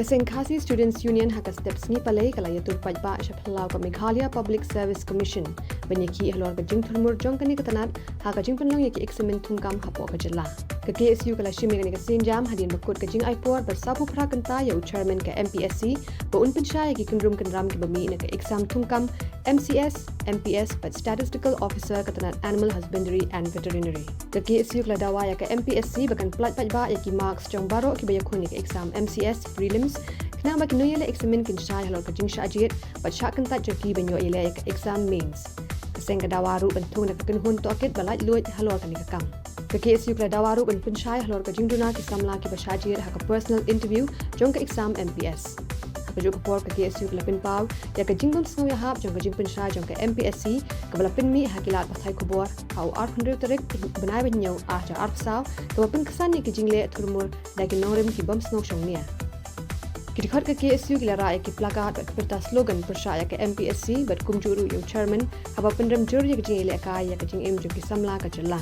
Kaseng Khasi Students Union haka steps ni Palei kala iatur paidbah phyllaw ka Meghalaya Public Service Commission banyaki halor ka jingthurmur jong kani ka Tnad haka jingpynlong yaki eksamin thungkam hapoh ka Jylla ka KSU kala shim ka sienjam hadien makut ka jingaipor bersapu pra kynta ya chairman ka MPSC ba pynshai yaki kynrum kynram ki bami na ka exam thungkam MPS but Statistical Officer ka Tnad Animal Husbandry Veterinary ka KSU kala dawa ya ka MPSC bakan plat paidbah yaki marks jong baro ki bayakuni ka exam MCS prelims kena bagi noyele eksamin pynshai halor ka jingshai but syakan tak jaki banyo ile ka exam mains kaseng ka dawaru bentung na kenhun to akit balai luit halor ka ni kam ka KSU ka dawaru ben pynshai halor ka jingduna ki samla ki basajir haka personal interview jong ka exam MPS haka juga por ka KSU ka lapin pau ya ka jingbom snow ya hap jong ka jingpynshai jong ka MPSC ka balapin mi hakilat pasai kubor au ar tarik benai benyo aja arpsau ka bapin kesan ni ki jingle thurmur dagi norem ki bom snow shong nia Kidikhat ke KSU gilara ki plakat bat perta slogan persaya ke MPSC bat kumjuru yung chairman haba pendram jur ya kajing ile kai ya kajing em jung ki samla ka Jylla